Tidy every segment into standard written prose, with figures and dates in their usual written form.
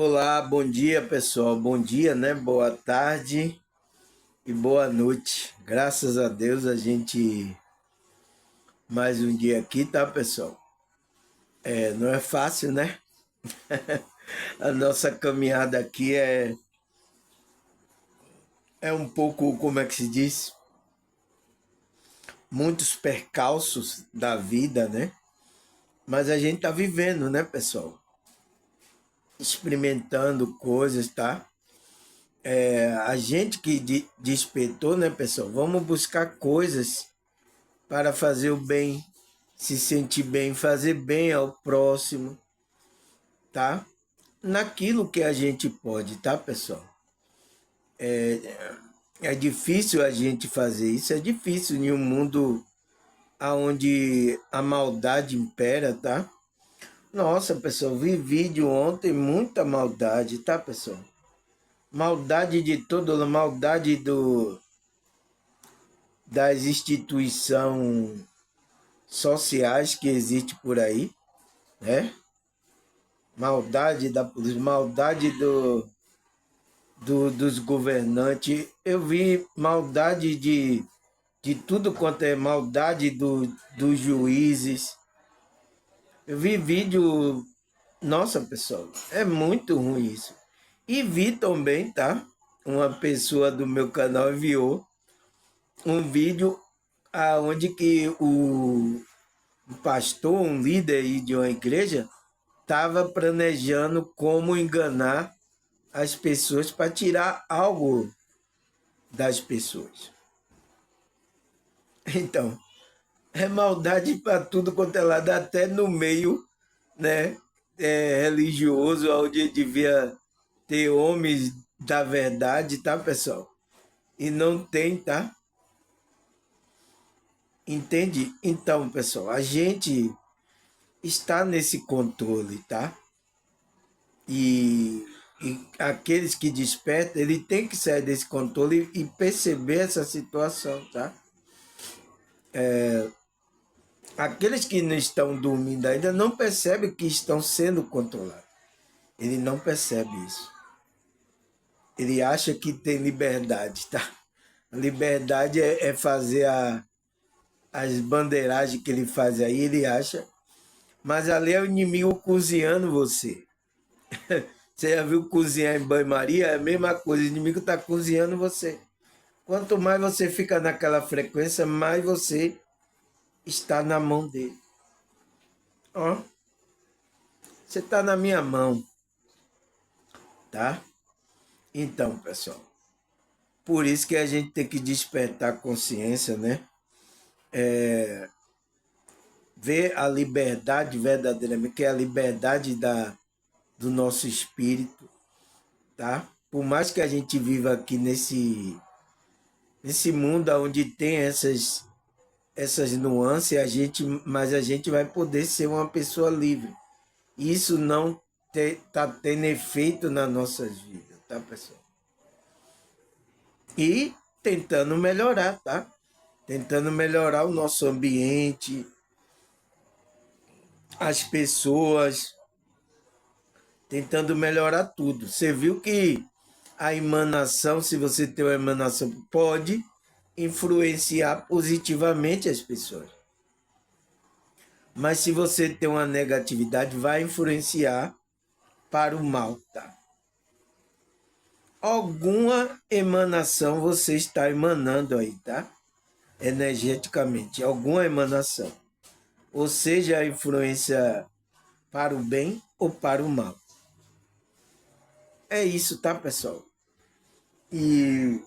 Olá, bom dia pessoal, bom dia, né? Boa tarde e boa noite. Graças a Deus a gente mais um dia aqui, tá pessoal? Não é fácil, né? A nossa caminhada aqui é um pouco, como é que se diz? Muitos percalços da vida, né? Mas a gente tá vivendo, né pessoal? Experimentando coisas, tá? A gente que despertou, né pessoal? Vamos buscar coisas para fazer o bem, se sentir bem, fazer bem ao próximo, tá? Naquilo que a gente pode, tá, pessoal? É difícil a gente fazer isso, é difícil em um mundo onde a maldade impera, tá? Nossa, pessoal, vi vídeo ontem, muita maldade, tá, pessoal? Maldade de tudo, maldade das instituições sociais que existem por aí, né? Maldade da polícia, maldade dos governantes. Eu vi maldade de tudo quanto é maldade dos juízes. Eu vi vídeo. Nossa, pessoal, é muito ruim isso. E vi também, tá? Uma pessoa do meu canal enviou um vídeo aonde que um pastor, um líder aí de uma igreja, estava planejando como enganar as pessoas para tirar algo das pessoas. Então, é maldade para tudo quanto é lado, até no meio, né, religioso, onde devia ter homens da verdade, tá, pessoal? E não tem, tá? Entende? Então, pessoal, a gente está nesse controle, tá? E aqueles que despertam, ele tem que sair desse controle e perceber essa situação, tá? Aqueles que não estão dormindo ainda não percebem que estão sendo controlados. Ele não percebe isso. Ele acha que tem liberdade, tá? A liberdade é fazer as bandeiragens que ele faz aí, ele acha. Mas ali é o inimigo cozinhando você. Você já viu cozinhar em banho-maria? É a mesma coisa, o inimigo está cozinhando você. Quanto mais você fica naquela frequência, mais você está na mão dele. Ó, você está na minha mão, tá? Então, pessoal, por isso que a gente tem que despertar a consciência, né? Ver a liberdade verdadeiramente, que é a liberdade do nosso espírito, tá? Por mais que a gente viva aqui nesse mundo onde tem essas nuances, mas a gente vai poder ser uma pessoa livre. Isso não está tendo efeito nas nossas vidas, tá, pessoal? E tentando melhorar, tá? Tentando melhorar o nosso ambiente, as pessoas, tentando melhorar tudo. Você viu que a emanação, se você tem uma emanação, pode influenciar positivamente as pessoas. Mas se você tem uma negatividade, vai influenciar para o mal, tá? Alguma emanação você está emanando aí, tá? Energeticamente, alguma emanação. Ou seja, a influência para o bem ou para o mal. É isso, tá, pessoal? E,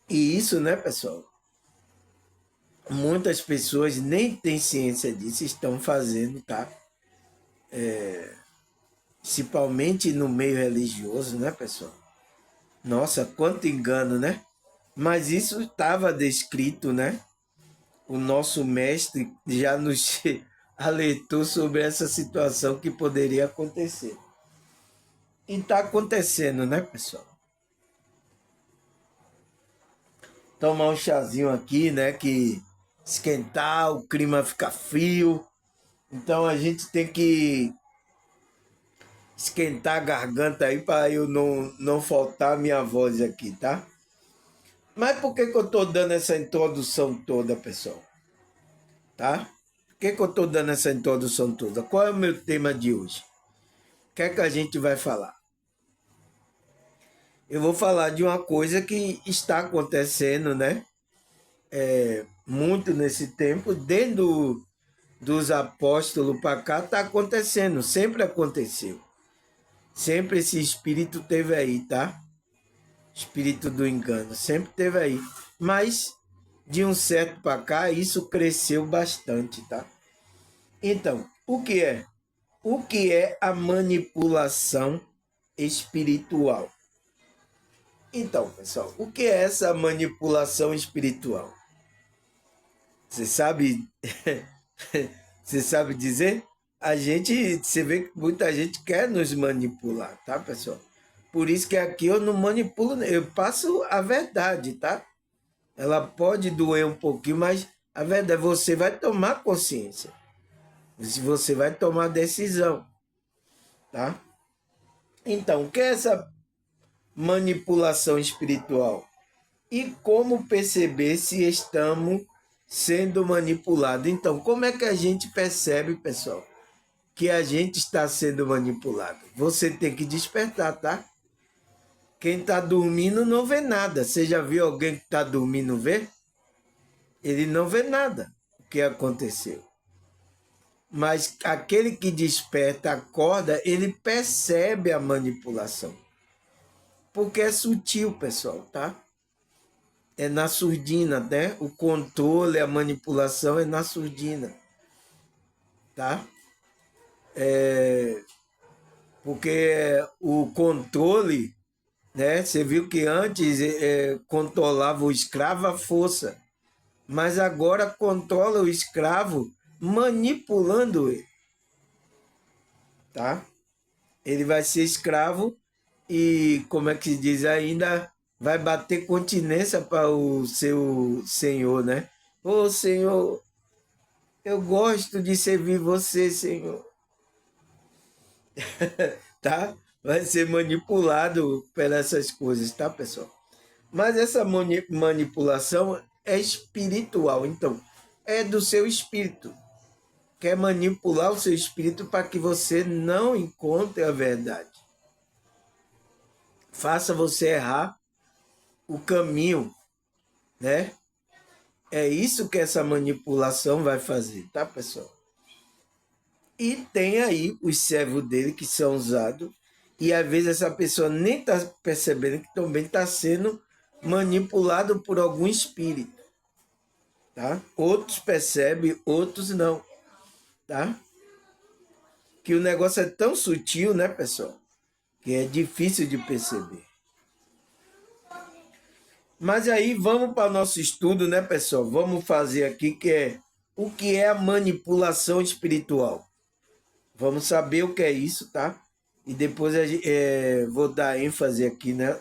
e isso, né, pessoal? Muitas pessoas nem têm ciência disso, estão fazendo, tá? Principalmente no meio religioso, né, pessoal? Nossa, quanto engano, né? Mas isso estava descrito, né? O nosso mestre já nos alertou sobre essa situação que poderia acontecer. E está acontecendo, né, pessoal? Tomar um chazinho aqui, né? Que esquentar, o clima fica frio. Então a gente tem que esquentar a garganta aí para eu não faltar a minha voz aqui, tá? Mas por que eu estou dando essa introdução toda, pessoal? Tá? Por que eu estou dando essa introdução toda? Qual é o meu tema de hoje? O que é que a gente vai falar? Eu vou falar de uma coisa que está acontecendo, né? Muito nesse tempo, desde dos apóstolos para cá, está acontecendo, sempre aconteceu. Sempre esse espírito teve aí, tá? Espírito do engano, sempre teve aí. Mas, de um certo para cá, isso cresceu bastante, tá? Então, o que é? O que é a manipulação espiritual? Então, pessoal, o que é essa manipulação espiritual? Você sabe, você sabe dizer? Você vê que muita gente quer nos manipular, tá, pessoal? Por isso que aqui eu não manipulo, eu passo a verdade, tá? Ela pode doer um pouquinho, mas a verdade, você vai tomar consciência. Você vai tomar decisão, tá? Então, o que é essa manipulação espiritual? E como perceber se estamos sendo manipulados? Então, como é que a gente percebe, pessoal, que a gente está sendo manipulado? Você tem que despertar, tá? Quem está dormindo não vê nada. Você já viu alguém que está dormindo ver? Ele não vê nada o que aconteceu. Mas aquele que desperta, acorda, ele percebe a manipulação. Porque é sutil, pessoal, tá? É na surdina, né? O controle, a manipulação é na surdina, tá? Porque o controle, né? Você viu que antes controlava o escravo à força, mas agora controla o escravo manipulando ele, tá? Ele vai ser escravo e, como é que se diz ainda, vai bater continência para o seu senhor, né? Ô Senhor, eu gosto de servir você, Senhor. Tá? Vai ser manipulado por essas coisas, tá, pessoal? Mas essa manipulação é espiritual, então é do seu espírito. Quer manipular o seu espírito para que você não encontre a verdade. Faça você errar o caminho, né? É isso que essa manipulação vai fazer, tá, pessoal? E tem aí os servos dele que são usados, e às vezes essa pessoa nem está percebendo que também está sendo manipulado por algum espírito, tá? Outros percebem, outros não, tá? Que o negócio é tão sutil, né, pessoal? Que é difícil de perceber. Mas aí vamos para o nosso estudo, né, pessoal? Vamos fazer aqui que é o que é a manipulação espiritual. Vamos saber o que é isso, tá? E depois vou dar ênfase aqui, né,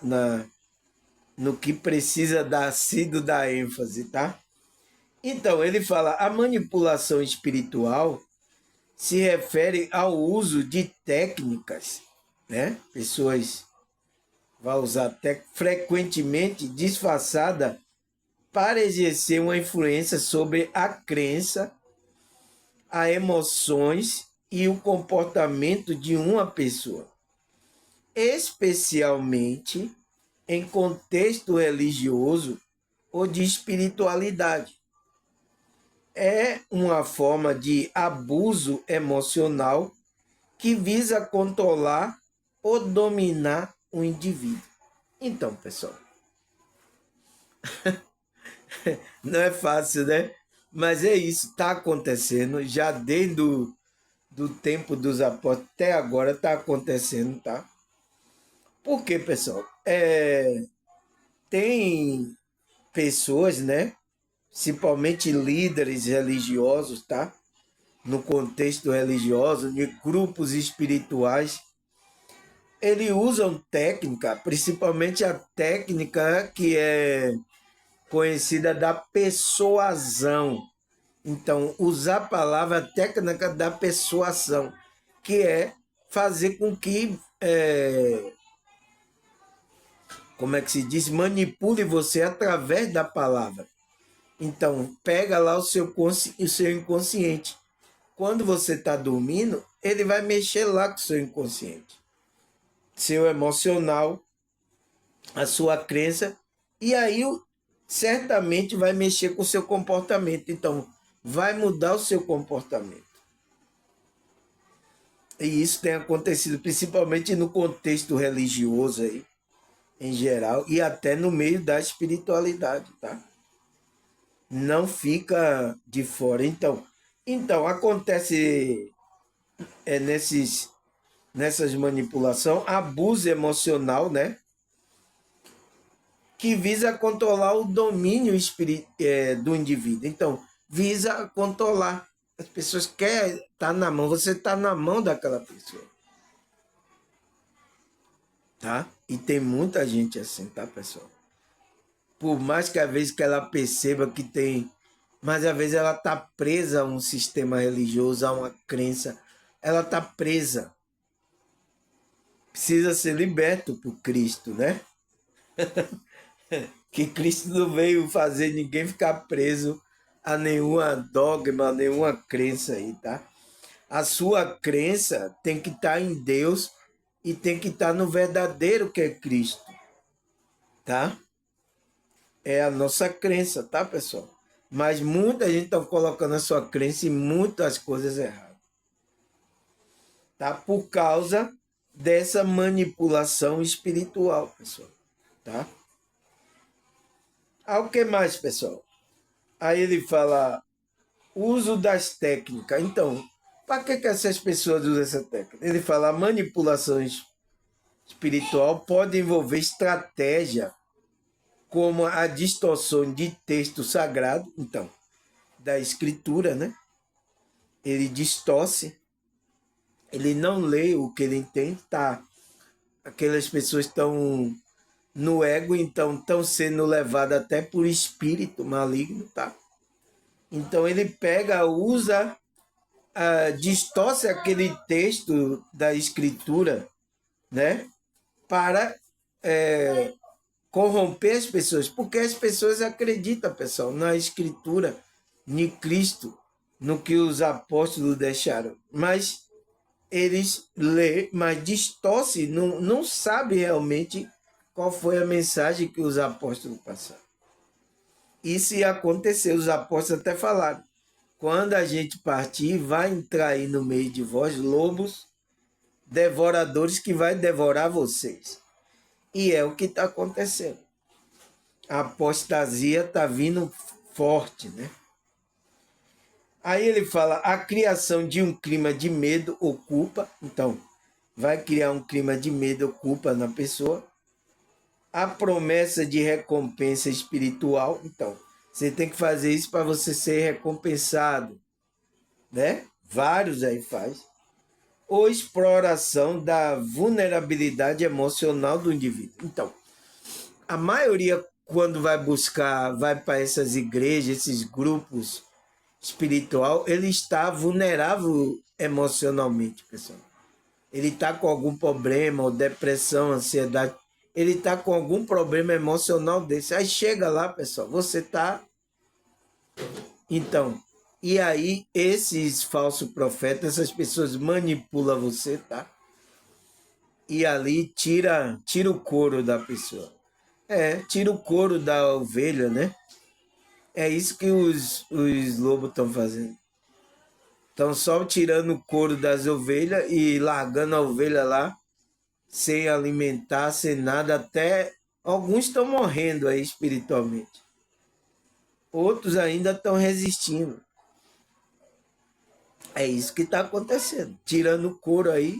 no que precisa dar sido dar ênfase, tá? Então, ele fala, a manipulação espiritual se refere ao uso de técnicas, né? Pessoas vão usar frequentemente disfarçada para exercer uma influência sobre a crença, as emoções e o comportamento de uma pessoa, especialmente em contexto religioso ou de espiritualidade. É uma forma de abuso emocional que visa controlar ou dominar o indivíduo. Então, pessoal, não é fácil, né? Mas é isso, está acontecendo já desde do tempo dos apóstolos até agora está acontecendo, tá? Por quê, pessoal? Tem pessoas, né? Principalmente líderes religiosos, tá? No contexto religioso, de grupos espirituais, eles usam técnica, principalmente a técnica que é conhecida da persuasão. Então, usar a palavra técnica da persuasão, que é fazer com que como é que se diz? Manipule você através da palavra. Então, pega lá o seu inconsciente. Quando você está dormindo, ele vai mexer lá com o seu inconsciente. Seu emocional, a sua crença, e aí certamente vai mexer com o seu comportamento. Então, vai mudar o seu comportamento. E isso tem acontecido principalmente no contexto religioso aí, em geral, e até no meio da espiritualidade, tá? Não fica de fora. Então acontece nessas manipulações, abuso emocional, né? Que visa controlar o domínio do indivíduo. Então, visa controlar. As pessoas querem estar na mão, você está na mão daquela pessoa. Tá? E tem muita gente assim, tá, pessoal? Por mais que às vezes que ela perceba que tem, mas às vezes ela está presa a um sistema religioso, a uma crença. Ela está presa. Precisa ser liberto por Cristo, né? Que Cristo não veio fazer ninguém ficar preso a nenhuma dogma, a nenhuma crença aí, tá? A sua crença tem que estar em Deus e tem que estar no verdadeiro que é Cristo, tá? É a nossa crença, tá, pessoal? Mas muita gente está colocando a sua crença em muitas coisas erradas, tá? Por causa dessa manipulação espiritual, pessoal, tá? O que mais, pessoal? Aí ele fala uso das técnicas. Então, para que essas pessoas usam essa técnica? Ele fala a manipulação espiritual pode envolver estratégia como a distorção de texto sagrado, então, da escritura, né? Ele distorce, ele não lê o que ele entende, tá? Aquelas pessoas estão no ego, então estão sendo levadas até por espírito maligno, tá? Então ele pega, usa, distorce aquele texto da escritura, né? Para corromper as pessoas, porque as pessoas acreditam, pessoal, na escritura, em Cristo, no que os apóstolos deixaram, mas eles lê, mas distorce, não sabe realmente qual foi a mensagem que os apóstolos passaram. Isso ia acontecer, os apóstolos até falaram, quando a gente partir, vai entrar aí no meio de vós lobos devoradores que vai devorar vocês. E é o que está acontecendo. A apostasia está vindo forte, né? Aí ele fala, a criação de um clima de medo ou culpa. Então, vai criar um clima de medo ou culpa na pessoa. A promessa de recompensa espiritual. Então, você tem que fazer isso para você ser recompensado, né? Vários aí faz. Ou exploração da vulnerabilidade emocional do indivíduo. Então, a maioria, quando vai buscar, vai para essas igrejas, esses grupos espiritual, ele está vulnerável emocionalmente, pessoal. Ele está com algum problema, ou depressão, ansiedade, ele está com algum problema emocional desse. Aí chega lá, pessoal, você está... Então, e aí esses falsos profetas, essas pessoas manipulam você, tá? E ali tira o couro da pessoa. Tira o couro da ovelha, né? É isso que os lobos estão fazendo. Estão só tirando o couro das ovelhas e largando a ovelha lá, sem alimentar, sem nada, até alguns estão morrendo aí espiritualmente. Outros ainda estão resistindo. É isso que está acontecendo. Tirando o couro aí,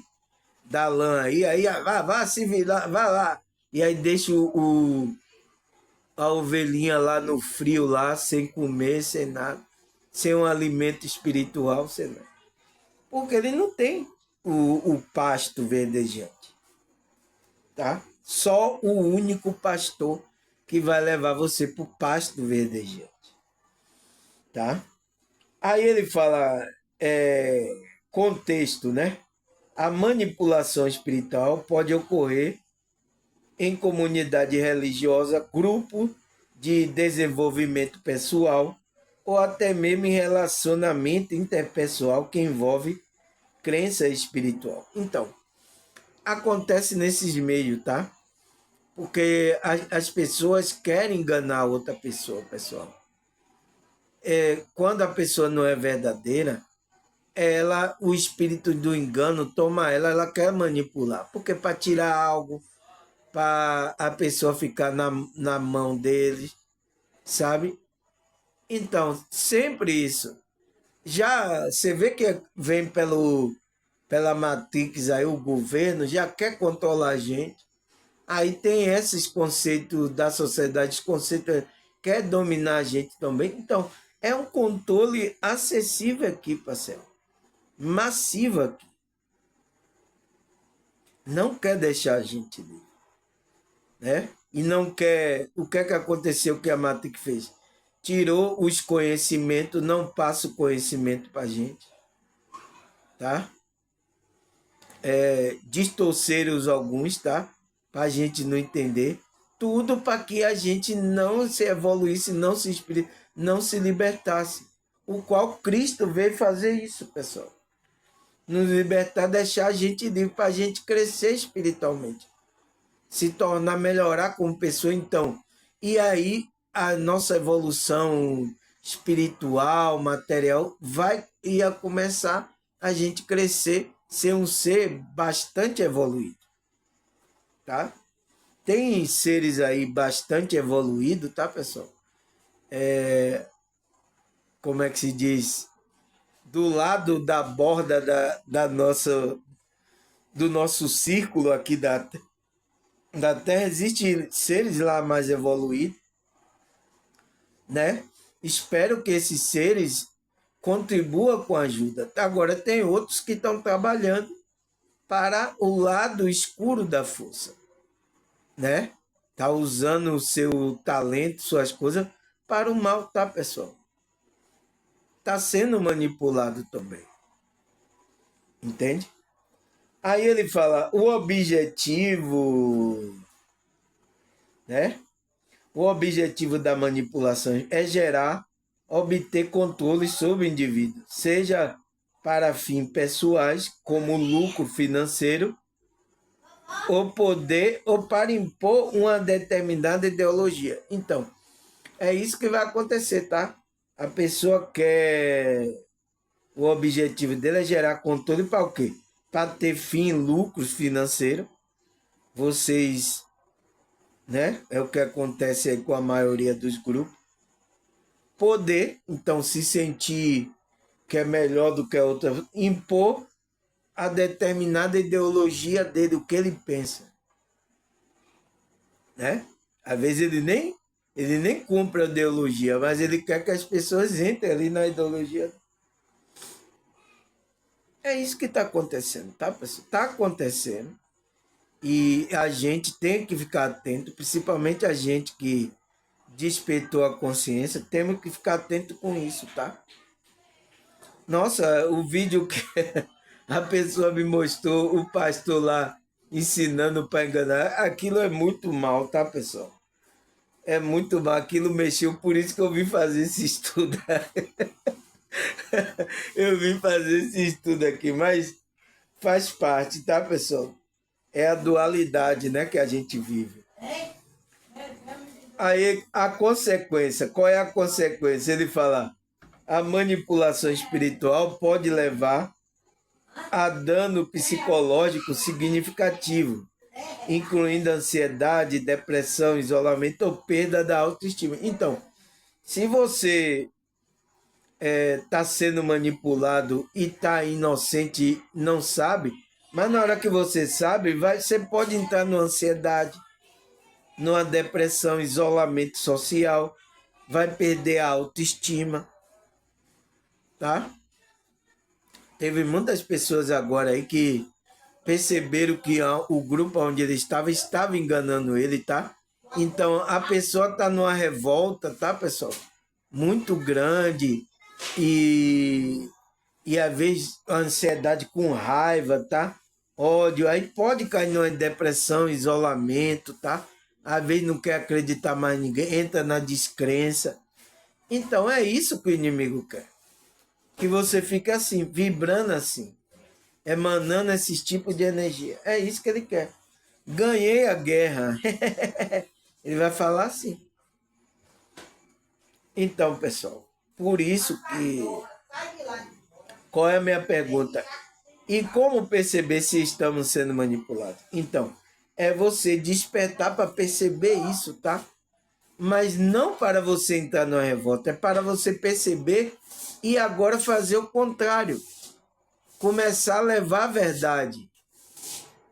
da lã aí vá se virar, vá lá. E aí deixa a ovelhinha lá no frio, lá, sem comer, sem nada, sem um alimento espiritual, sem nada. Porque ele não tem o pasto verdejante, tá? Só o único pastor que vai levar você para o pasto verdejante, tá? Aí ele fala, contexto, né? A manipulação espiritual pode ocorrer em comunidade religiosa, grupo de desenvolvimento pessoal ou até mesmo em relacionamento interpessoal que envolve crença espiritual. Então, acontece nesses meios, tá? Porque as pessoas querem enganar outra pessoa, pessoal. Quando a pessoa não é verdadeira, o espírito do engano toma ela quer manipular. Porque para tirar algo, para a pessoa ficar na mão deles, sabe? Então, sempre isso. Já você vê que vem pela Matrix aí, o governo já quer controlar a gente. Aí tem esses conceitos da sociedade, esse conceito quer dominar a gente também. Então, é um controle acessível aqui, parceiro. Massivo aqui. Não quer deixar a gente livre, né? E não quer... O que é que aconteceu que a Matrix fez? Tirou os conhecimentos, não passa o conhecimento para a gente, tá? Distorceram os alguns, tá? Para a gente não entender. Tudo para que a gente não se evoluísse, não se libertasse. O qual Cristo veio fazer isso, pessoal. Nos libertar, deixar a gente livre para a gente crescer espiritualmente. Se tornar, melhorar como pessoa, então. E aí a nossa evolução espiritual, material, ia começar a gente crescer, ser um ser bastante evoluído, tá? Tem seres aí bastante evoluídos, tá, pessoal? Como é que se diz? Do lado da borda do nosso círculo aqui da Terra, existem seres lá mais evoluídos, né? Espero que esses seres contribuam com a ajuda. Agora, tem outros que estão trabalhando para o lado escuro da força, né? Tá usando o seu talento, suas coisas para o mal, tá, pessoal? Tá sendo manipulado também. Entende? Aí ele fala, o objetivo, né? O objetivo da manipulação é obter controle sobre o indivíduo, seja para fins pessoais, como lucro financeiro, ou poder, ou para impor uma determinada ideologia. Então, é isso que vai acontecer, tá? A pessoa quer... O objetivo dele é gerar controle para o quê? Para ter fim, lucros financeiros. Vocês, né? É o que acontece aí com a maioria dos grupos. Poder, então, se sentir que é melhor do que a outra, impor a determinada ideologia dele, o que ele pensa, né? Às vezes ele nem cumpre a ideologia, mas ele quer que as pessoas entrem ali na ideologia. É isso que está acontecendo, tá, pessoal? Está acontecendo. E a gente tem que ficar atento, principalmente a gente que despertou a consciência, temos que ficar atento com isso, tá? Nossa, o vídeo que a pessoa me mostrou, o pastor lá ensinando para enganar, aquilo é muito mal, tá, pessoal? É muito mal, aquilo mexeu, por isso que eu vim fazer esse estudo. Eu vim fazer esse estudo aqui, mas faz parte, tá, pessoal? É a dualidade, né, que a gente vive. Aí a consequência, qual é a consequência? Ele fala, a manipulação espiritual pode levar a dano psicológico significativo, incluindo ansiedade, depressão, isolamento ou perda da autoestima. Então, se você está sendo manipulado e está inocente e não sabe, mas na hora que você sabe, você pode entrar numa ansiedade, numa depressão, isolamento social, vai perder a autoestima, tá? Teve muitas pessoas agora aí que perceberam que o grupo onde ele estava enganando ele, tá? Então a pessoa está numa revolta, tá, pessoal? Muito grande e às vezes a ansiedade com raiva, tá? ódio, aí pode cair numa depressão, isolamento, tá? Às vezes não quer acreditar mais em ninguém, entra na descrença. Então é isso que o inimigo quer. Que você fique assim, vibrando assim, emanando esses tipos de energia. É isso que ele quer. Ganhei a guerra. Ele vai falar assim. Então, pessoal, por isso que... Qual é a minha pergunta? E como perceber se estamos sendo manipulados? Então, é você despertar para perceber isso, tá? Mas não para você entrar na revolta, é para você perceber e agora fazer o contrário. Começar a levar a verdade,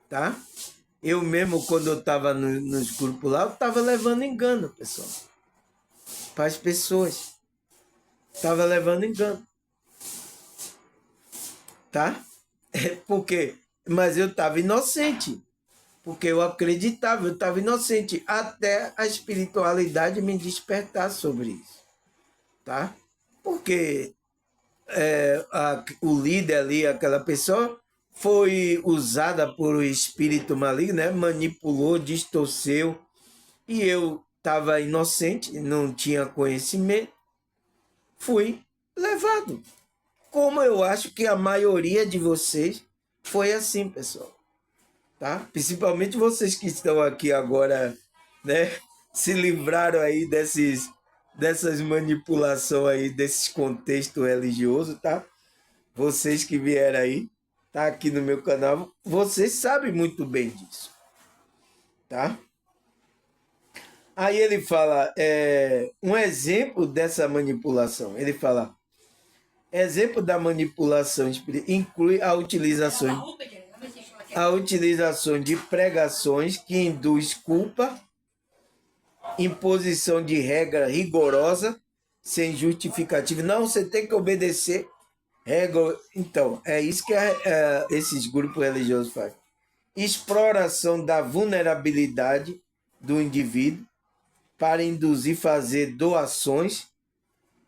tá? Eu mesmo, quando eu estava nos grupos lá, eu estava levando engano, pessoal. Para as pessoas. Estava levando engano. Tá? Por quê? Mas eu estava inocente. Porque eu acreditava, eu estava inocente. Até a espiritualidade me despertar sobre isso. Tá? Porque o líder ali, aquela pessoa, foi usada por um espírito maligno, né? Manipulou, distorceu. E eu estava inocente, não tinha conhecimento. Fui levado. Como eu acho que a maioria de vocês foi assim, pessoal. Tá? Principalmente vocês que estão aqui agora, né? Se livraram aí dessas manipulações aí, desses contextos religiosos, tá? Vocês que vieram aí, tá aqui no meu canal, vocês sabem muito bem disso, tá? Aí ele fala, um exemplo dessa manipulação, ele fala, exemplo da manipulação inclui a utilização de pregações que induz culpa, imposição de regra rigorosa, sem justificativa. Não, você tem que obedecer regra. Então, é isso que esses grupos religiosos fazem. Exploração da vulnerabilidade do indivíduo para induzir fazer doações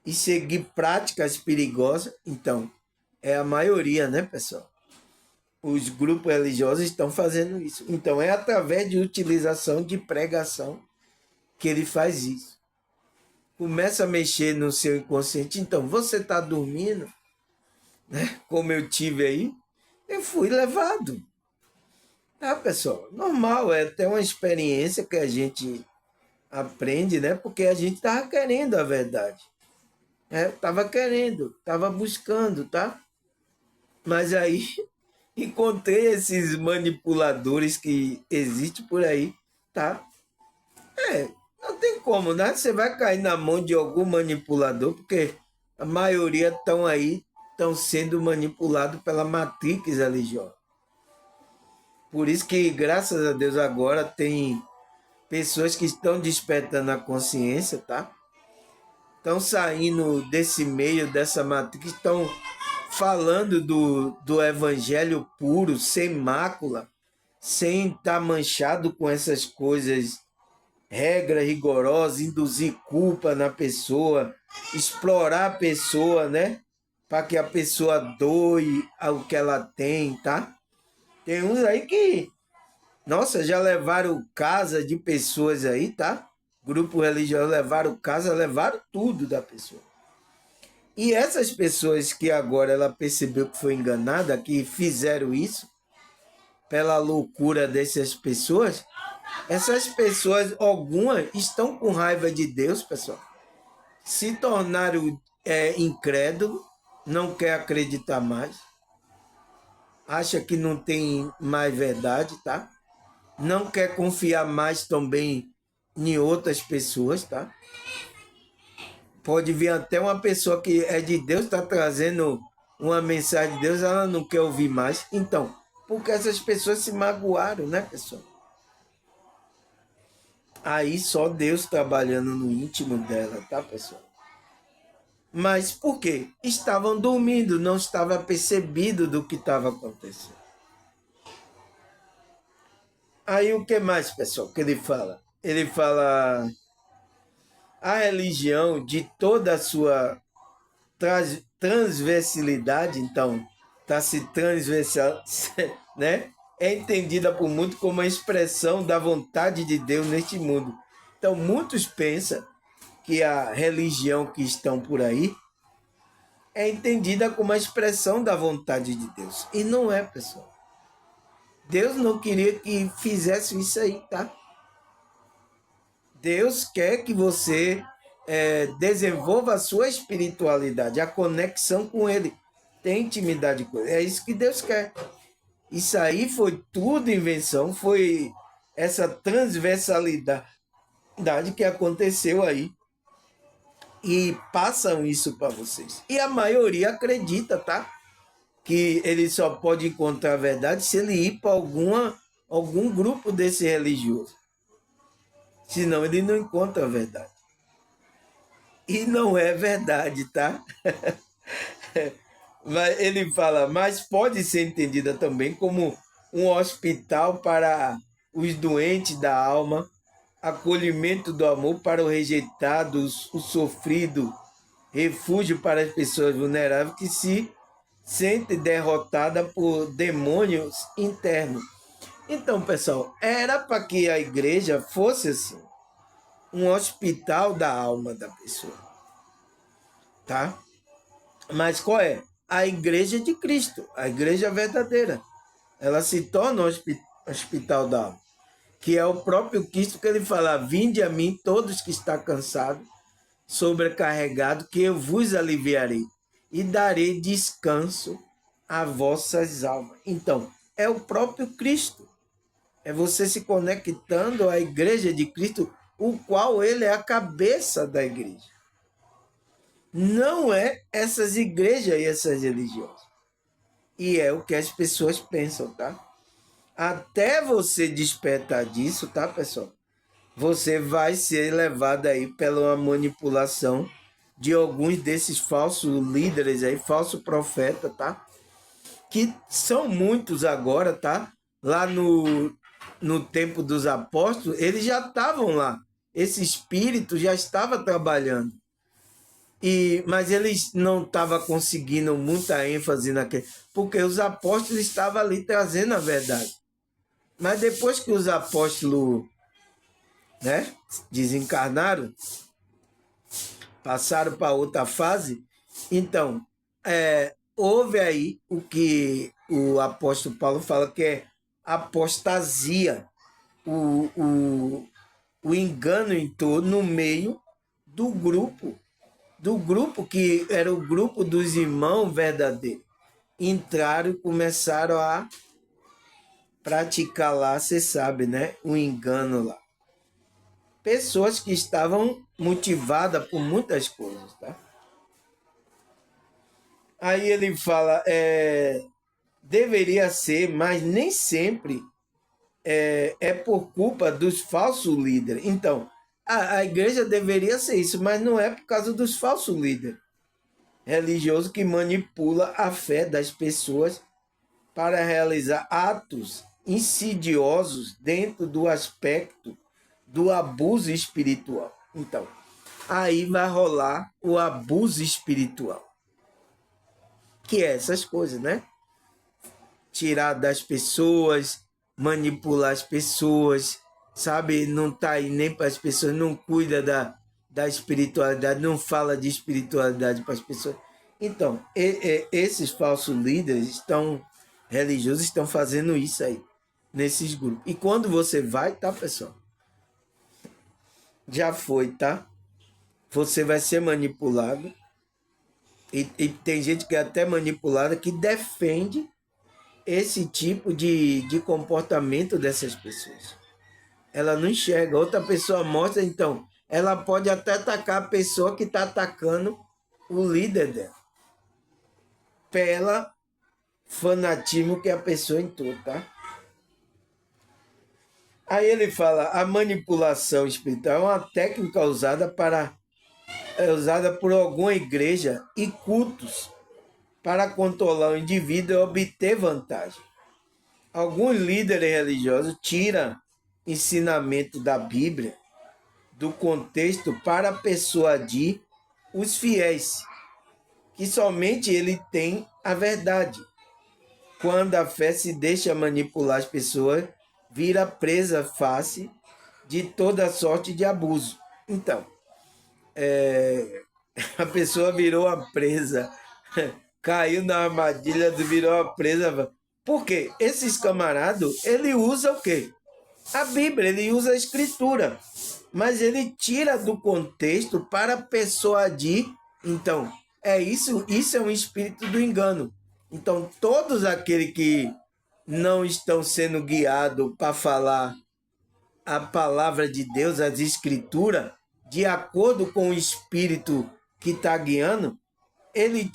e seguir práticas perigosas. Então, é a maioria, né, pessoal? Os grupos religiosos estão fazendo isso. Então, é através de utilização de pregação que ele faz isso. Começa a mexer no seu inconsciente. Então, você está dormindo, né? Como eu tive aí, eu fui levado. Tá, pessoal? Normal, é até uma experiência que a gente aprende, né? Porque a gente estava querendo a verdade. Estava querendo, estava buscando, tá? Mas aí encontrei esses manipuladores que existem por aí, tá? Não tem como, né? Você vai cair na mão de algum manipulador, porque a maioria estão aí, estão sendo manipulados pela matrix religiosa. Por isso que, graças a Deus, agora tem pessoas que estão despertando a consciência, tá? Estão saindo desse meio, dessa matrix, estão falando do evangelho puro, sem mácula, sem estar manchado com essas coisas, regra rigorosa, induzir culpa na pessoa, explorar a pessoa, né? Para que a pessoa doe o que ela tem, tá? Tem uns aí que, nossa, já levaram casa de pessoas aí, tá? Grupo religioso levaram casa, levaram tudo da pessoa. E essas pessoas que agora ela percebeu que foi enganada, que fizeram isso, pela loucura dessas pessoas, essas pessoas, algumas, estão com raiva de Deus, pessoal. Se tornaram incrédulos, não quer acreditar mais, acha que não tem mais verdade, tá? Não quer confiar mais também em outras pessoas, tá? Pode vir até uma pessoa que é de Deus, está trazendo uma mensagem de Deus, ela não quer ouvir mais. Então, porque essas pessoas se magoaram, né, pessoal? Aí só Deus trabalhando no íntimo dela, tá, pessoal? Mas por quê? Estavam dormindo, não estava percebido do que estava acontecendo. Aí o que mais, pessoal, que ele fala? Ele fala a religião de toda a sua transversalidade, então, está se transversal, né? é entendida por muitos como a expressão da vontade de Deus neste mundo. Então, muitos pensam que a religião que estão por aí é entendida como a expressão da vontade de Deus. E não é, pessoal. Deus não queria que fizesse isso aí, tá? Deus quer que você desenvolva a sua espiritualidade, a conexão com Ele, tem intimidade com Ele. É isso que Deus quer. Isso aí foi tudo invenção, foi essa transversalidade que aconteceu aí. E passam isso para vocês. E a maioria acredita, tá? Que ele só pode encontrar a verdade se ele ir para algum grupo desse religioso. Senão ele não encontra a verdade. E não é verdade, tá? Ele fala, mas pode ser entendida também como um hospital para os doentes da alma, acolhimento do amor para os rejeitados, o sofrido, refúgio para as pessoas vulneráveis que se sentem derrotadas por demônios internos. Então, pessoal, era para que a igreja fosse assim, um hospital da alma da pessoa, tá? Mas qual é? A igreja de Cristo, a igreja verdadeira. Ela se torna um hospital da alma, que é o próprio Cristo que ele fala, vinde a mim todos que estão cansados, sobrecarregados, que eu vos aliviarei e darei descanso a vossas almas. Então, é o próprio Cristo. É você se conectando à igreja de Cristo, o qual ele é a cabeça da igreja. Não é essas igrejas e essas religiões. E é o que as pessoas pensam, tá? Até você despertar disso, tá, pessoal? Você vai ser levado aí pela manipulação de alguns desses falsos líderes aí, falso profeta, tá? Que são muitos agora, tá? Lá no tempo dos apóstolos, eles já estavam lá. Esse espírito já estava trabalhando. Mas eles não estavam conseguindo muita ênfase naquele, porque os apóstolos estavam ali trazendo a verdade. Mas depois que os apóstolos, né, desencarnaram, passaram para outra fase, então houve aí o que o apóstolo Paulo fala que é apostasia, o engano em todo no meio do grupo que era o grupo dos irmãos verdadeiros. Entraram e começaram a praticar lá, você sabe, né? Um engano lá. Pessoas que estavam motivadas por muitas coisas, tá? Aí ele fala, deveria ser, mas nem sempre é por culpa dos falsos líderes. Então, a igreja deveria ser isso, mas não é por causa dos falsos líderes religiosos que manipula a fé das pessoas para realizar atos insidiosos dentro do aspecto do abuso espiritual. Então, aí vai rolar o abuso espiritual, que é essas coisas, né? Tirar das pessoas, manipular as pessoas, sabe? Não tá aí nem para as pessoas, não cuida da espiritualidade, não fala de espiritualidade para as pessoas. Então, esses falsos líderes religiosos estão fazendo isso aí, nesses grupos. E quando você vai, tá, pessoal? Já foi, tá? Você vai ser manipulado. E tem gente que é até manipulada que defende esse tipo de comportamento dessas pessoas. Ela não enxerga. Outra pessoa mostra, então, ela pode até atacar a pessoa que está atacando o líder dela. Pela fanatismo que a pessoa entrou, tá? Aí ele fala, a manipulação espiritual é uma técnica usada por alguma igreja e cultos para controlar o indivíduo e obter vantagem. Alguns líderes religiosos tiram ensinamento da Bíblia do contexto para persuadir os fiéis que somente ele tem a verdade. quando a fé se deixa manipular as pessoas, vira presa fácil de toda sorte de abuso. Então, a pessoa virou uma presa, caiu na armadilha, virou uma presa. Por quê? Esses camaradas, ele usa o quê? A Bíblia, ele usa a Escritura, mas ele tira do contexto para persuadir. Então, isso é um espírito do engano. Então, todos aqueles que não estão sendo guiados para falar a palavra de Deus, as Escrituras, de acordo com o espírito que está guiando, ele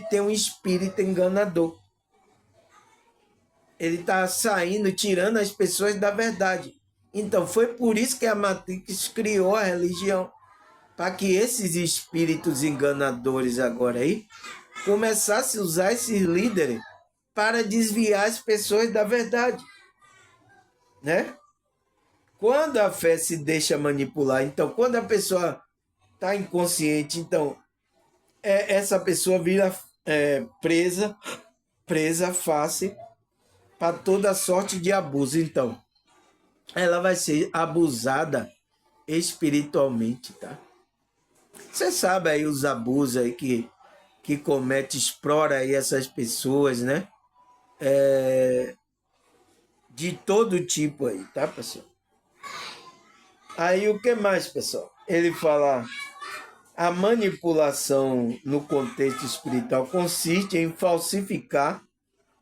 tem um espírito enganador. Ele está saindo, tirando as pessoas da verdade. Então, foi por isso que a Matrix criou a religião, para que esses espíritos enganadores agora aí começassem a usar esses líderes para desviar as pessoas da verdade, né? Quando a fé se deixa manipular, então, quando a pessoa está inconsciente, então, essa pessoa vira presa fácil para toda sorte de abuso. Então, ela vai ser abusada espiritualmente, tá? Você sabe aí os abusos aí que comete, explora aí essas pessoas, né? De todo tipo aí, tá, pessoal? Aí o que mais, pessoal? Ele fala, a manipulação no contexto espiritual consiste em falsificar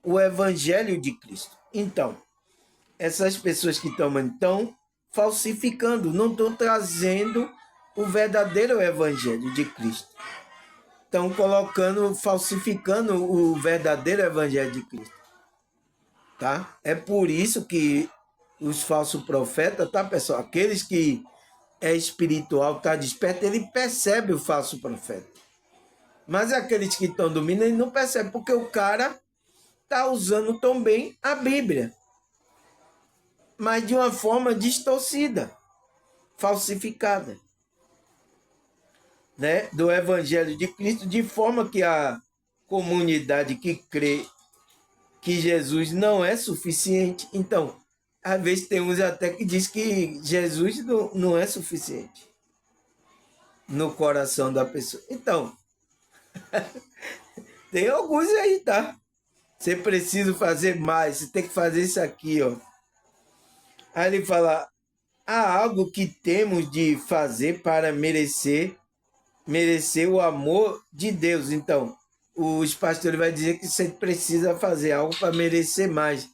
o evangelho de Cristo. Então, essas pessoas que estão falsificando, não estão trazendo o verdadeiro evangelho de Cristo. Estão falsificando o verdadeiro evangelho de Cristo. Tá? É por isso que os falsos profetas, tá, pessoal? Aqueles que é espiritual, tá desperto, ele percebe o falso profeta. Mas aqueles que estão dormindo, ele não percebe, porque o cara está usando também a Bíblia, mas de uma forma distorcida, falsificada, né? Do Evangelho de Cristo, de forma que a comunidade que crê que Jesus não é suficiente. Então, às vezes tem uns até que diz que Jesus não é suficiente no coração da pessoa. Então, tem alguns aí, tá? Você precisa fazer mais, você tem que fazer isso aqui, ó. Aí ele fala, há algo que temos de fazer para merecer o amor de Deus. Então, os pastores vão dizer que você precisa fazer algo para merecer mais.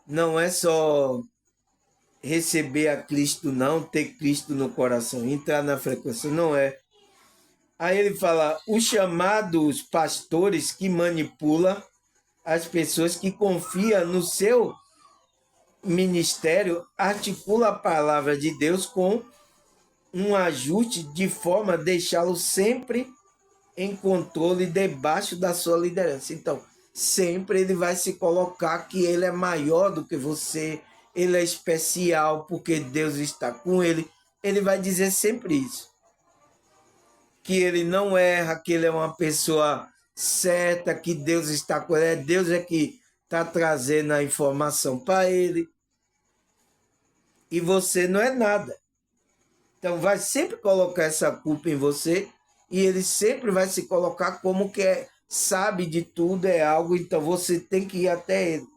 Não é só receber a Cristo, não, ter Cristo no coração, entrar na frequência, não é. Aí ele fala, os chamados pastores que manipulam as pessoas que confiam no seu ministério, articula a palavra de Deus com um ajuste de forma a deixá-lo sempre em controle debaixo da sua liderança. Então, sempre ele vai se colocar que ele é maior do que você, ele é especial porque Deus está com ele. Ele vai dizer sempre isso. Que ele não erra, que ele é uma pessoa certa, que Deus está com ele. Deus é que está trazendo a informação para ele. E você não é nada. Então vai sempre colocar essa culpa em você e ele sempre vai se colocar como que sabe de tudo, é algo, então você tem que ir até ele.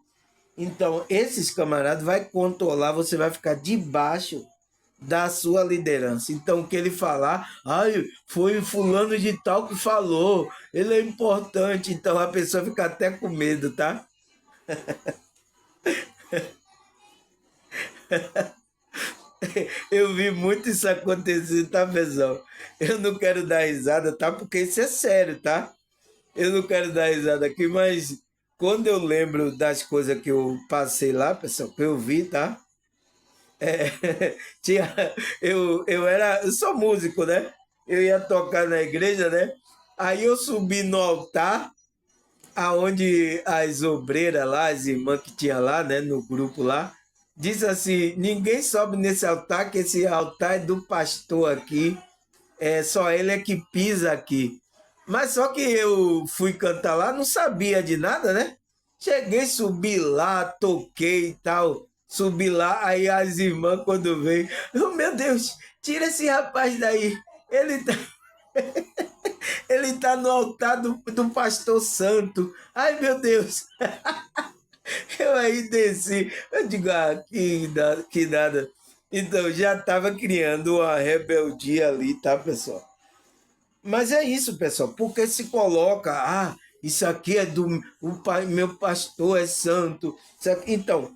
Então esses camaradas vai controlar, você vai ficar debaixo da sua liderança. Então o que ele falar, foi o fulano de tal que falou, ele é importante, então a pessoa fica até com medo, tá? Eu vi muito isso acontecer, tá, pessoal? Eu não quero dar risada, tá? Porque isso é sério, tá? Eu não quero dar risada aqui, mas quando eu lembro das coisas que eu passei lá, pessoal, que eu vi, tá? Eu sou músico, né? Eu ia tocar na igreja, né? Aí eu subi no altar, aonde as obreiras lá, as irmãs que tinha lá, né, no grupo lá, diz assim, ninguém sobe nesse altar, que esse altar é do pastor aqui, só ele é que pisa aqui. Mas só que eu fui cantar lá, não sabia de nada, né? Cheguei, subi lá, toquei e tal. Subi lá, aí as irmãs, quando veio, oh, meu Deus, tira esse rapaz daí. Ele tá, ele tá no altar do pastor santo. Ai, meu Deus. Eu aí desci. Eu digo, que nada. Então, já estava criando uma rebeldia ali, tá, pessoal? Mas é isso, pessoal, porque se coloca, isso aqui é do o pai, meu pastor é santo. Então,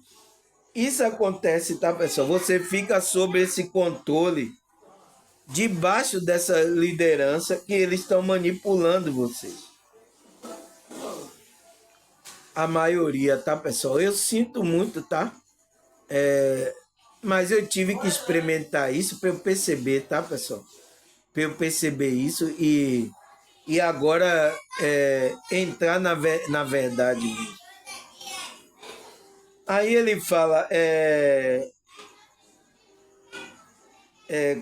isso acontece, tá, pessoal? Você fica sob esse controle, debaixo dessa liderança que eles estão manipulando vocês. A maioria, tá, pessoal? Eu sinto muito, tá? Mas eu tive que experimentar isso para eu perceber, tá, pessoal? Para eu perceber isso e agora entrar na verdade. Aí ele fala,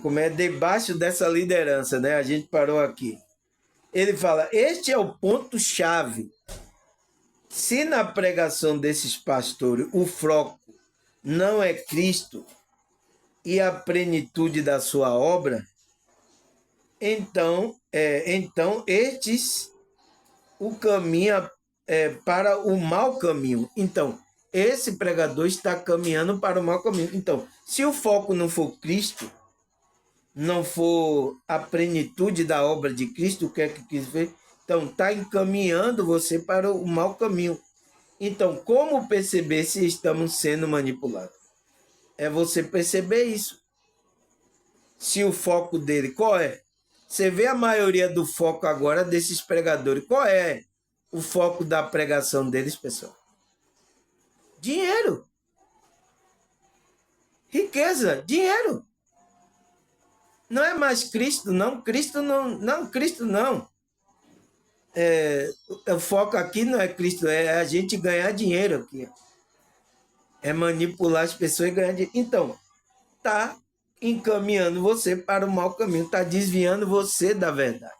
como é, debaixo dessa liderança, né? A gente parou aqui. Ele fala, este é o ponto-chave. Se na pregação desses pastores o foco não é Cristo e a plenitude da sua obra, então estes o caminha para o mau caminho. Então, esse pregador está caminhando para o mau caminho. Então, se o foco não for Cristo, não for a plenitude da obra de Cristo, o que é que quis ver? Então, está encaminhando você para o mau caminho. Então, como perceber se estamos sendo manipulados? É você perceber isso. Se o foco dele, qual é? Você vê a maioria do foco agora desses pregadores. Qual é o foco da pregação deles, pessoal? Dinheiro. Riqueza, dinheiro. Não é mais Cristo, não. Cristo não. Não, Cristo não. O foco aqui não é Cristo, é a gente ganhar dinheiro aqui. É manipular as pessoas e ganhar dinheiro. Então, tá encaminhando você para o mau caminho, tá desviando você da verdade.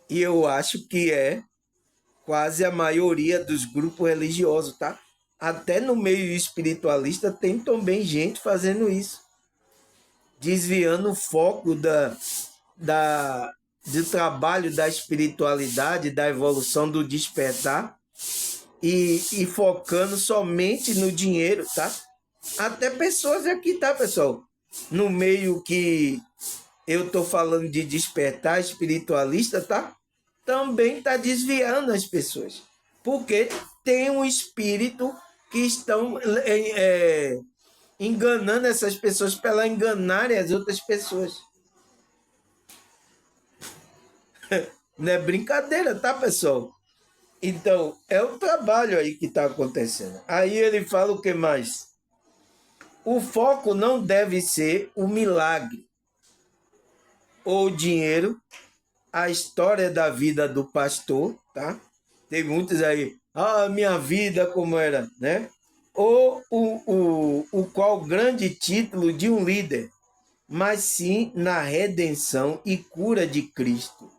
E eu acho que é quase a maioria dos grupos religiosos, tá? Até no meio espiritualista tem também gente fazendo isso, desviando o foco do trabalho da espiritualidade, da evolução, do despertar e focando somente no dinheiro, tá? Até pessoas aqui, tá, pessoal? No meio que eu tô falando de despertar espiritualista, tá? Também tá desviando as pessoas. Porque tem um espírito que estão enganando essas pessoas para elas enganarem as outras pessoas. Não é brincadeira, tá, pessoal? Então, é o trabalho aí que está acontecendo. Aí ele fala o que mais? O foco não deve ser o milagre ou o dinheiro, a história da vida do pastor, tá? Tem muitos aí, minha vida como era, né? Ou o qual grande título de um líder, mas sim na redenção e cura de Cristo.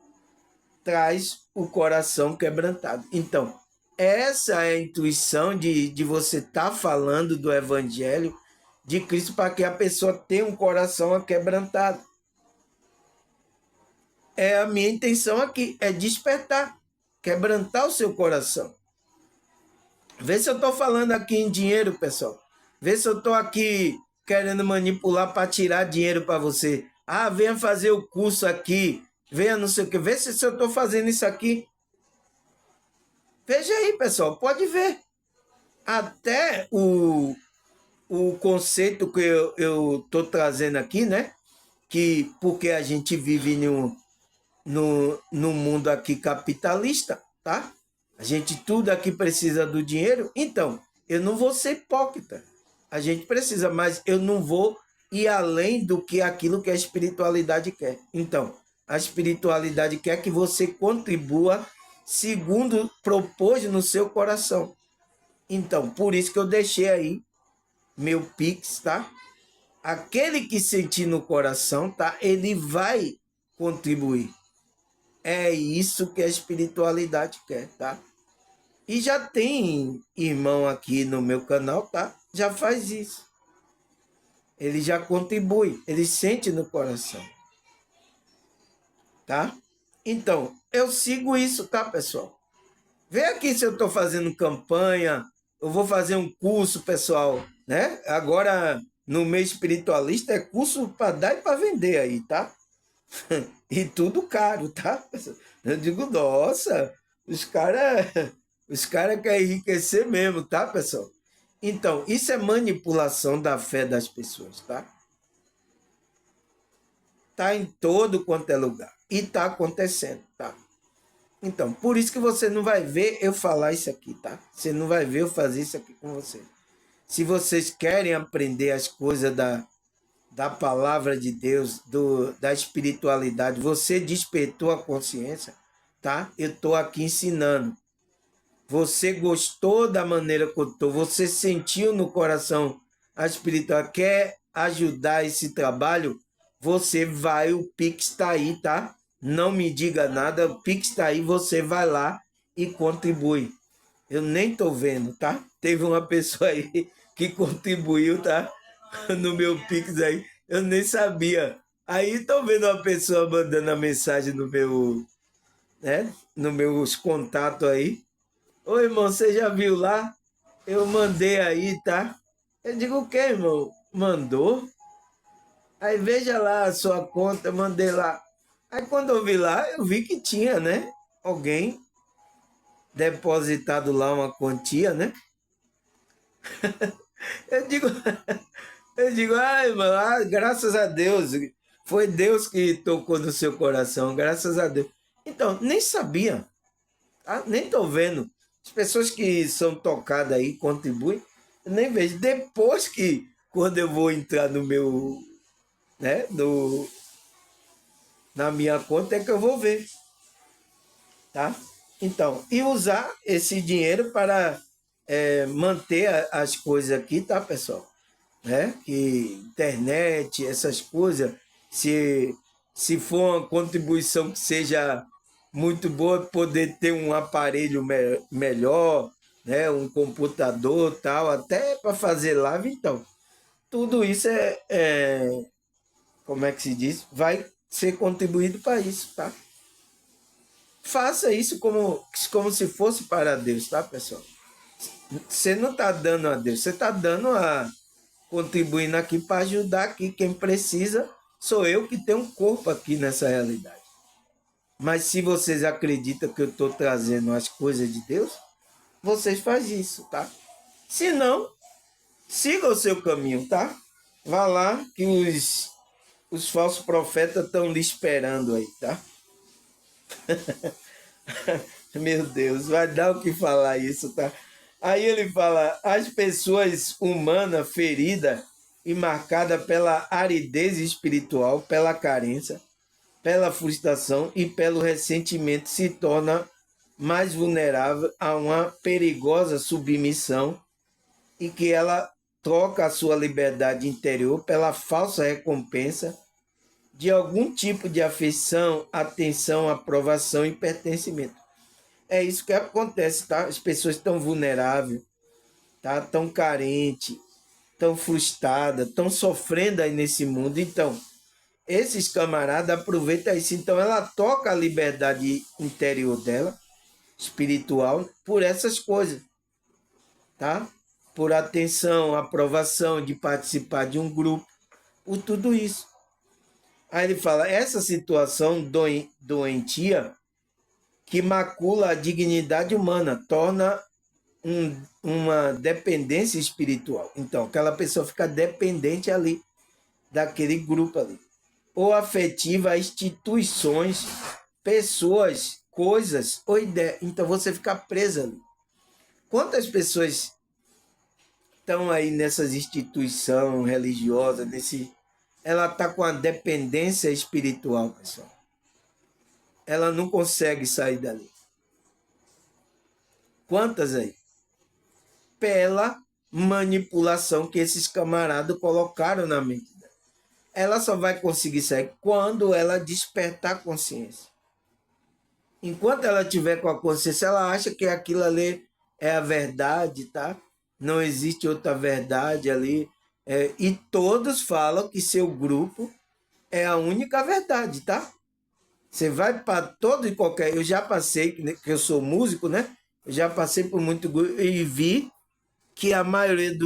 Traz o coração quebrantado. Então, essa é a intuição de você estar falando do evangelho de Cristo para que a pessoa tenha um coração quebrantado. É a minha intenção aqui, é despertar, quebrantar o seu coração. Vê se eu estou falando aqui em dinheiro, pessoal. Vê se eu estou aqui querendo manipular para tirar dinheiro para você. Venha fazer o curso aqui, venha não sei o que. Vê se eu estou fazendo isso aqui. Veja aí, pessoal, pode ver. Até o conceito que eu estou trazendo aqui, né? Que porque a gente vive no mundo aqui capitalista, tá? A gente tudo aqui precisa do dinheiro. Então, eu não vou ser hipócrita. A gente precisa, mas eu não vou ir além do que aquilo que a espiritualidade quer. Então, a espiritualidade quer que você contribua segundo propôs no seu coração. Então, por isso que eu deixei aí meu Pix, tá? Aquele que sentir no coração, tá? Ele vai contribuir. É isso que a espiritualidade quer, tá? E já tem irmão aqui no meu canal, tá? Já faz isso. Ele já contribui, ele sente no coração, tá? Então, eu sigo isso, tá, pessoal? Vê aqui se eu estou fazendo campanha, eu vou fazer um curso, pessoal, né? Agora, no meio espiritualista, é curso para dar e para vender aí, tá? E tudo caro, tá? Eu digo, nossa, os cara querem enriquecer mesmo, tá, pessoal? Então, isso é manipulação da fé das pessoas, tá? Tá em todo quanto é lugar. E tá acontecendo, tá? Então, por isso que você não vai ver eu falar isso aqui, tá? Você não vai ver eu fazer isso aqui com você. Se vocês querem aprender as coisas da palavra de Deus, da espiritualidade, você despertou a consciência, tá? Eu estou aqui ensinando. Você gostou da maneira que eu estou, você sentiu no coração a espiritualidade, quer ajudar esse trabalho, você vai, o Pix está aí, tá? Não me diga nada, o Pix está aí, você vai lá e contribui. Eu nem tô vendo, tá? Teve uma pessoa aí que contribuiu, tá? No meu Pix aí. Eu nem sabia. Aí tô vendo uma pessoa mandando a mensagem no meu, né? No meus contatos aí. Ô, irmão, você já viu lá? Eu mandei aí, tá? Eu digo, o que, irmão? Mandou? Aí veja lá a sua conta, mandei lá. Aí quando eu vi lá, eu vi que tinha, né? Alguém depositado lá uma quantia, né? Eu digo, eu digo, ai, mano, graças a Deus, foi Deus que tocou no seu coração, graças a Deus. Então, nem sabia, tá? Nem tô vendo. As pessoas que são tocadas aí contribuem, eu nem vejo. Depois que, quando eu vou entrar no meu, né, na minha conta, é que eu vou ver, tá? Então, e usar esse dinheiro para manter as coisas aqui, tá, pessoal? Né? Que internet, essas coisas, se, se for uma contribuição que seja muito boa, poder ter um aparelho melhor, né? Um computador tal, até para fazer live, então. Tudo isso como é que se diz? Vai ser contribuído para isso, tá? Faça isso como se fosse para Deus, tá, pessoal? Você não está dando a Deus, você está dando contribuindo aqui para ajudar aqui. Quem precisa sou eu que tenho um corpo aqui nessa realidade. Mas se vocês acreditam que eu estou trazendo as coisas de Deus, vocês fazem isso, tá? Se não, siga o seu caminho, tá? Vá lá que os falsos profetas estão lhe esperando aí, tá? Meu Deus, vai dar o que falar isso, tá? Aí ele fala, as pessoas humanas feridas e marcadas pela aridez espiritual, pela carência, pela frustração e pelo ressentimento se torna mais vulnerável a uma perigosa submissão e que ela troca a sua liberdade interior pela falsa recompensa de algum tipo de afeição, atenção, aprovação e pertencimento. É isso que acontece, tá? As pessoas estão vulneráveis, tá? Tão carentes, tão frustradas, tão sofrendo aí nesse mundo. Então, esses camaradas aproveitam isso. Então, ela toca a liberdade interior dela, espiritual, por essas coisas, tá? Por atenção, aprovação, de participar de um grupo, por tudo isso. Aí ele fala, essa situação doentia que macula a dignidade humana, torna uma dependência espiritual. Então, aquela pessoa fica dependente ali, daquele grupo ali. Ou afetiva a instituições, pessoas, coisas ou ideias. Então, você fica presa ali. Quantas pessoas estão aí nessas instituições religiosas, ela está com a dependência espiritual, pessoal. Ela não consegue sair dali. Quantas aí? Pela manipulação que esses camaradas colocaram na mente dela. Ela só vai conseguir sair quando ela despertar consciência. Enquanto ela tiver com a consciência, ela acha que aquilo ali é a verdade, tá? Não existe outra verdade ali. E todos falam que seu grupo é a única verdade, tá? Você vai para todo e qualquer. Eu já passei, que eu sou músico, né? Eu já passei por muito grupo e vi que a maioria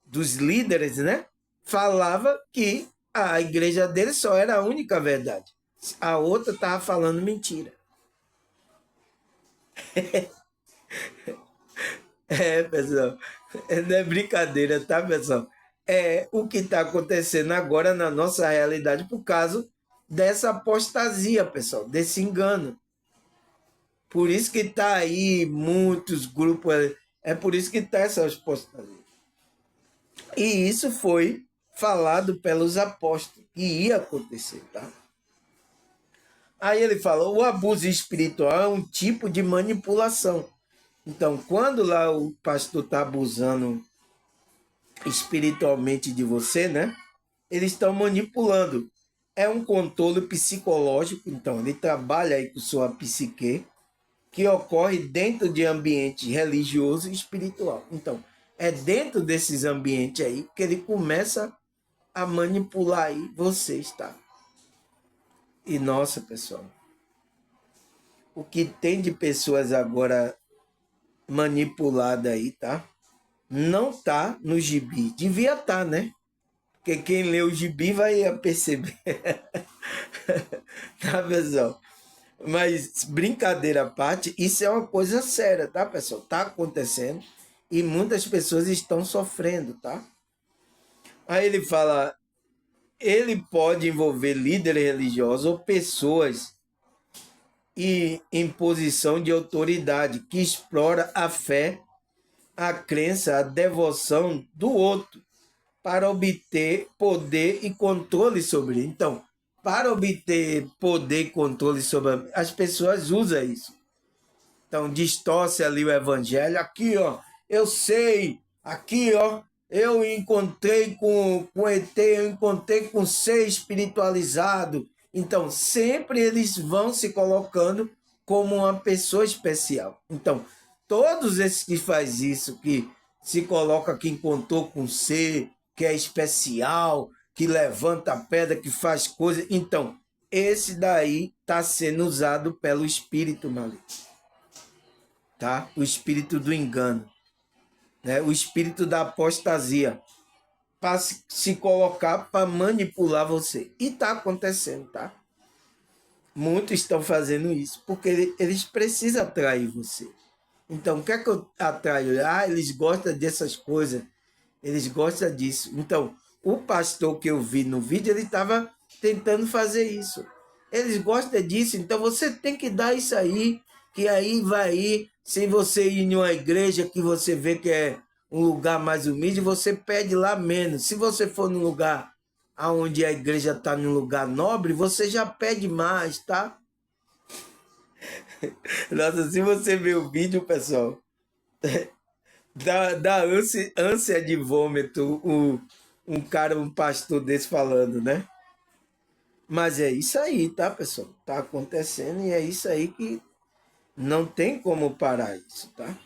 dos líderes, né? Falava que a igreja dele só era a única verdade. A outra estava falando mentira. Pessoal, não é brincadeira, tá, pessoal? É o que está acontecendo agora na nossa realidade por causa dessa apostasia, pessoal, desse engano. Por isso que está aí muitos grupos, é por isso que está essa apostasia. E isso foi falado pelos apóstolos, que ia acontecer, tá? Aí ele fala, o abuso espiritual é um tipo de manipulação. Então, quando lá o pastor está abusando espiritualmente de você, né? Eles estão manipulando. É um controle psicológico, então ele trabalha aí com sua psique, que ocorre dentro de ambiente religioso e espiritual. Então, é dentro desses ambientes aí que ele começa a manipular aí vocês, tá? E nossa, pessoal, o que tem de pessoas agora manipuladas aí, tá? Não tá no gibi. Devia estar, né? Porque quem lê o gibi vai perceber. Tá, pessoal? Mas, brincadeira à parte, isso é uma coisa séria, tá, pessoal? Tá acontecendo e muitas pessoas estão sofrendo, tá? Aí ele fala, ele pode envolver líderes religiosos ou pessoas em posição de autoridade que explora a fé, a crença, a devoção do outro para obter poder e controle sobre ele. Então, para obter poder e controle sobre as pessoas usam isso. Então, distorce ali o evangelho. Aqui, ó, eu sei. Aqui, ó, eu encontrei com ET, eu encontrei com ser espiritualizado. Então, sempre eles vão se colocando como uma pessoa especial. Então, todos esses que faz isso, que se coloca que encontrou com ser, que é especial, que levanta a pedra, que faz coisa. Então, esse daí está sendo usado pelo espírito maligno, tá? O espírito do engano, né? O espírito da apostasia, para se colocar para manipular você. E está acontecendo, tá? Muitos estão fazendo isso porque eles precisam atrair você. Então, o que é que eu atraio? Ah, eles gostam dessas coisas, eles gostam disso. Então, o pastor que eu vi no vídeo, ele estava tentando fazer isso. Eles gostam disso, então você tem que dar isso aí, que aí vai ir. Se você ir em uma igreja que você vê que é um lugar mais humilde, você pede lá menos. Se você for num lugar onde a igreja está num lugar nobre, você já pede mais, tá? Nossa, se você ver o vídeo, pessoal, dá ânsia de vômito um cara, um pastor desse falando, né? Mas é isso aí, tá, pessoal? Tá acontecendo e é isso aí que não tem como parar isso, tá?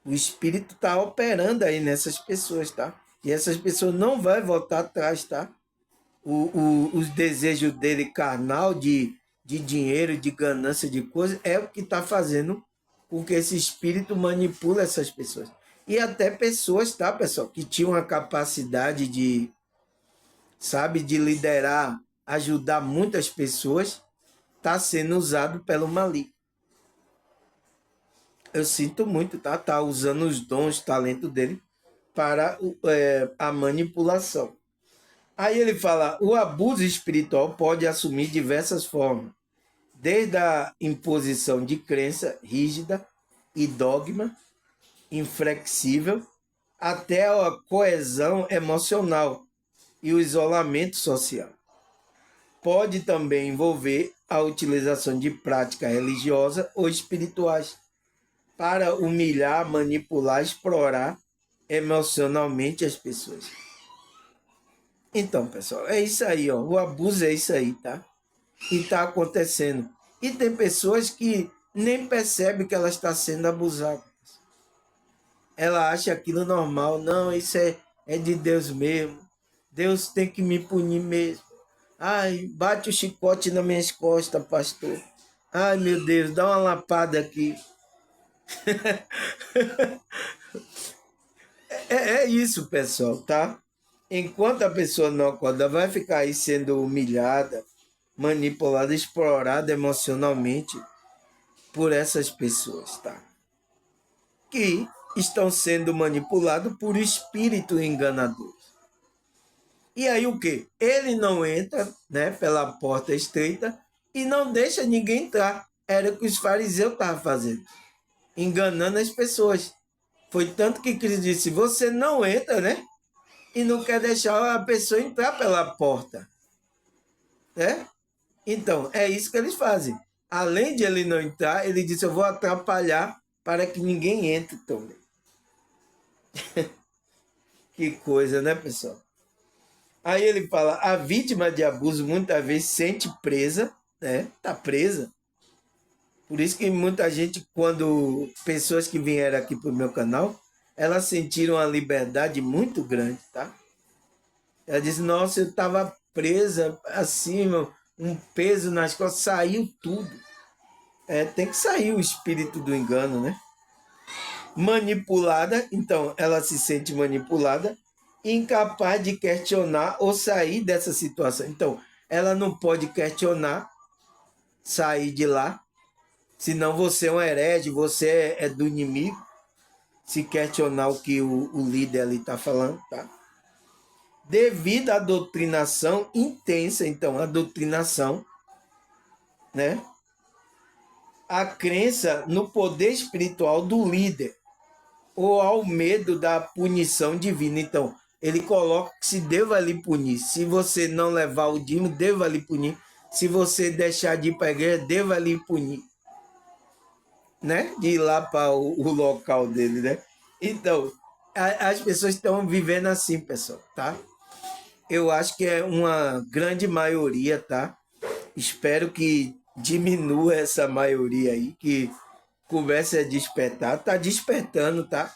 O espírito tá operando aí nessas pessoas, tá? E essas pessoas não vai voltar atrás, tá? Os desejos dele carnal de dinheiro, de ganância, de coisa, é o que está fazendo com que esse espírito manipule essas pessoas. E até pessoas, tá, pessoal, que tinham a capacidade de, sabe, de liderar, ajudar muitas pessoas, está sendo usado pelo maligno. Eu sinto muito, tá? Tá usando os dons, talento dele para a manipulação. Aí ele fala, o abuso espiritual pode assumir diversas formas, desde a imposição de crença rígida e dogma inflexível, até a coesão emocional e o isolamento social. Pode também envolver a utilização de práticas religiosas ou espirituais para humilhar, manipular, explorar emocionalmente as pessoas. Então, pessoal, é isso aí, ó. O abuso é isso aí, tá? E tá acontecendo. E tem pessoas que nem percebe que ela está sendo abusada. Ela acha aquilo normal. Não, isso é de Deus mesmo. Deus tem que me punir mesmo. Ai, bate o chicote nas minhas costas, pastor. Ai, meu Deus, dá uma lapada aqui. É isso, pessoal, tá? Enquanto a pessoa não acorda, vai ficar aí sendo humilhada, manipulada, explorada emocionalmente por essas pessoas, tá? Que estão sendo manipulados por espírito enganador. E aí o quê? Ele não entra, né, pela porta estreita e não deixa ninguém entrar. Era o que os fariseus estavam fazendo, enganando as pessoas. Foi tanto que Cristo disse: você não entra, né? E não quer deixar a pessoa entrar pela porta, né? Então, é isso que eles fazem. Além de ele não entrar, ele disse: eu vou atrapalhar para que ninguém entre também. Que coisa, né, pessoal? Aí ele fala: a vítima de abuso muitas vezes sente presa, né? Tá presa. Por isso que muita gente, quando pessoas que vieram aqui pro meu canal, elas sentiram uma liberdade muito grande, tá? Ela disse: nossa, eu estava presa assim, um peso nas costas, saiu tudo. Tem que sair o espírito do engano, né? Manipulada, então ela se sente manipulada, incapaz de questionar ou sair dessa situação. Então, ela não pode questionar, sair de lá, senão você é um herege, você é do inimigo, se questionar o que o líder ali está falando, tá? Devido à doutrinação intensa, então, a doutrinação, né? A crença no poder espiritual do líder ou ao medo da punição divina. Então, ele coloca que se Deus vai lhe punir. Se você não levar o dízimo, Deus vai lhe punir. Se você deixar de ir para a igreja, Deus vai lhe punir. Né? De ir lá para o local dele, né? Então, as pessoas estão vivendo assim, pessoal, tá? Eu acho que é uma grande maioria, tá? Espero que diminua essa maioria aí, que comece a despertar. Tá despertando, tá?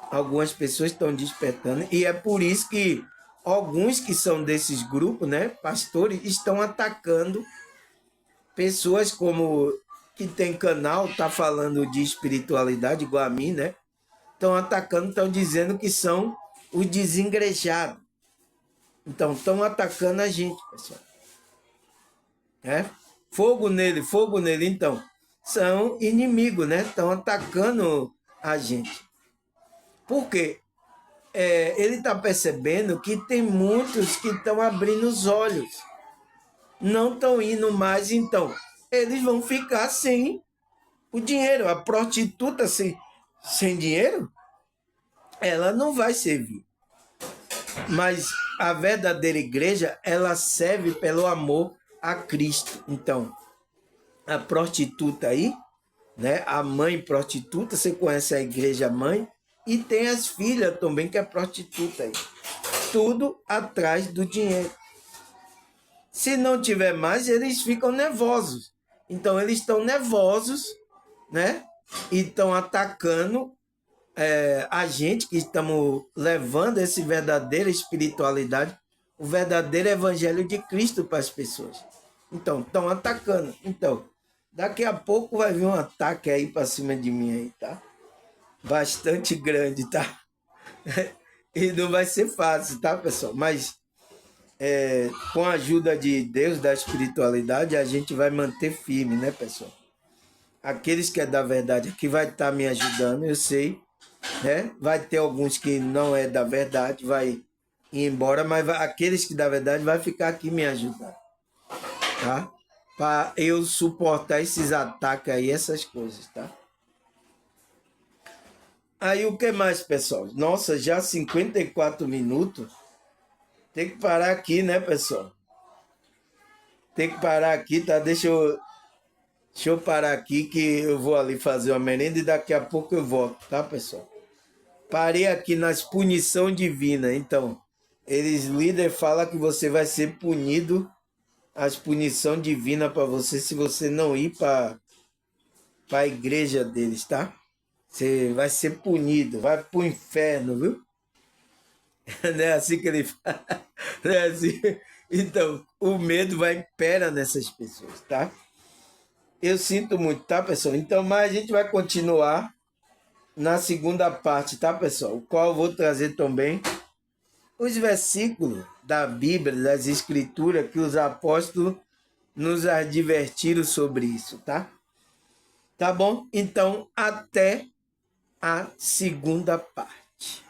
Algumas pessoas estão despertando, e é por isso que alguns que são desses grupos, né, pastores, estão atacando pessoas como que tem canal, tá falando de espiritualidade, igual a mim, né? Estão atacando, estão dizendo que são os desengrejados. Então, estão atacando a gente, pessoal. Fogo nele, fogo nele. Então, são inimigos, né? Estão atacando a gente. Por quê? Ele está percebendo que tem muitos que estão abrindo os olhos. Não estão indo mais, então. Eles vão ficar sem o dinheiro. A prostituta sem dinheiro, ela não vai servir. Mas a verdadeira igreja, ela serve pelo amor a Cristo. Então, a prostituta aí, né? A mãe prostituta, você conhece a igreja mãe, e tem as filhas também que é prostituta aí. Tudo atrás do dinheiro. Se não tiver mais, eles ficam nervosos. Então, eles estão nervosos, né? E estão atacando a gente que estamos levando essa verdadeira espiritualidade, o verdadeiro evangelho de Cristo para as pessoas. Então, estão atacando. Então, daqui a pouco vai vir um ataque aí para cima de mim aí, tá? Bastante grande, tá? E não vai ser fácil, tá, pessoal? Mas com a ajuda de Deus, da espiritualidade, a gente vai manter firme, né, pessoal? Aqueles que é da verdade aqui vai estar me ajudando, eu sei, né? Vai ter alguns que não é da verdade, vai ir embora, mas aqueles que da verdade vai ficar aqui me ajudando, tá? Para eu suportar esses ataques aí, essas coisas, tá? Aí o que mais, pessoal? Nossa, já 54 minutos. Tem que parar aqui, né, pessoal? Tem que parar aqui, tá? Deixa eu parar aqui que eu vou ali fazer uma merenda e daqui a pouco eu volto, tá, pessoal? Parei aqui nas punição divina. Então, eles líder fala que você vai ser punido, as punição divina para você se você não ir para para a igreja deles, tá? Você vai ser punido, vai para o inferno, viu? Não é assim que ele fala. Não é assim. Então, o medo vai impera nessas pessoas, tá? Eu sinto muito, tá, pessoal? Então, mas a gente vai continuar na segunda parte, tá, pessoal? O qual eu vou trazer também os versículos da Bíblia, das Escrituras, que os apóstolos nos advertiram sobre isso, tá? Tá bom? Então, até a segunda parte.